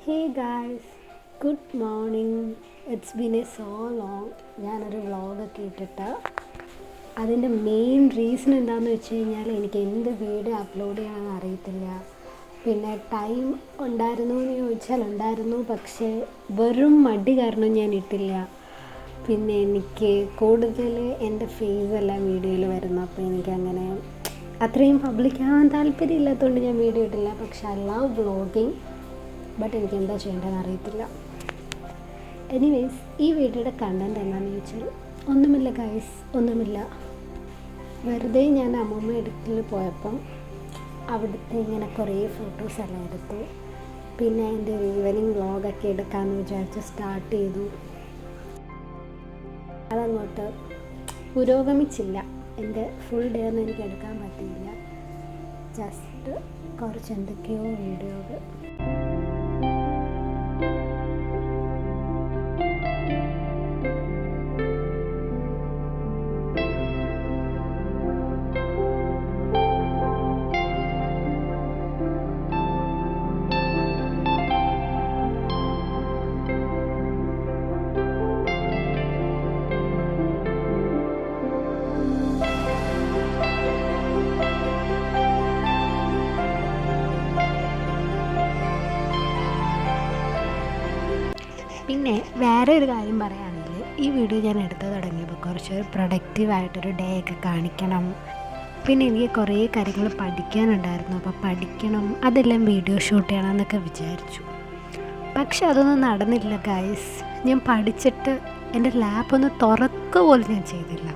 Hey guys, good morning. It's been A so long. ഞാനൊരു വ്ളോഗൊക്കെ ഇട്ടിട്ട് അതിൻ്റെ മെയിൻ റീസൺ എന്താണെന്ന് വെച്ച് കഴിഞ്ഞാൽ എനിക്ക് എന്ത് വീഡിയോ അപ്ലോഡ് ചെയ്യണമെന്ന് അറിയത്തില്ല. പിന്നെ ടൈം ഉണ്ടായിരുന്നു എന്ന് ചോദിച്ചാൽ ഉണ്ടായിരുന്നു, പക്ഷേ വെറും മടി കാരണം ഞാൻ ഇട്ടില്ല. പിന്നെ എനിക്ക് കൂടുതൽ എൻ്റെ ഫേസ് എല്ലാം വീഡിയോയിൽ വരുന്നു, അപ്പോൾ എനിക്കങ്ങനെ അത്രയും പബ്ലിക്കാവാൻ താല്പര്യമില്ലാത്തതുകൊണ്ട് ഞാൻ വീഡിയോ ഇട്ടില്ല. പക്ഷെ ഐ ലവ് വ്ളോഗിങ്, ബട്ട് എനിക്ക് എന്താ ചെയ്യേണ്ടതെന്ന് അറിയത്തില്ല. എനിവേസ്, ഈ വീഡിയോയുടെ കണ്ടൻറ് എന്താണെന്ന് ചോദിച്ചാൽ ഒന്നുമില്ല ഗൈസ്, ഒന്നുമില്ല. വെറുതെ ഞാൻ അമ്മൂമ്മ എടുക്കൽ പോയപ്പം അവിടുത്തെ ഇങ്ങനെ കുറേ ഫോട്ടോസ് എല്ലാം എടുത്തു. പിന്നെ എൻ്റെ ഒരു ഈവനിങ് വ്ളോഗൊക്കെ എടുക്കാമെന്ന് വിചാരിച്ച് സ്റ്റാർട്ട് ചെയ്തു. അതങ്ങോട്ട് പുരോഗമിച്ചില്ല. എൻ്റെ ഫുൾ ഡേ ഒന്നും എനിക്ക് എടുക്കാൻ പറ്റിയില്ല. ജസ്റ്റ് കുറച്ച് എന്തൊക്കെയോ വീഡിയോകൾ. പിന്നെ വേറെ ഒരു കാര്യം പറയുകയാണെങ്കിൽ, ഈ വീഡിയോ ഞാൻ എടുത്തു തുടങ്ങിയപ്പോൾ കുറച്ച് പ്രൊഡക്റ്റീവായിട്ടൊരു ഡേ ഒക്കെ കാണിക്കണം. പിന്നെ എനിക്ക് കുറേ കാര്യങ്ങൾ പഠിക്കാനുണ്ടായിരുന്നു, അപ്പോൾ പഠിക്കണം, അതെല്ലാം വീഡിയോ ഷൂട്ട് ചെയ്യണം എന്നൊക്കെ വിചാരിച്ചു. പക്ഷെ അതൊന്നും നടന്നില്ല ഗൈസ്. ഞാൻ പഠിച്ചിട്ട് എൻ്റെ ലാബൊന്ന് തുറക്കുക പോലും ഞാൻ ചെയ്തില്ല.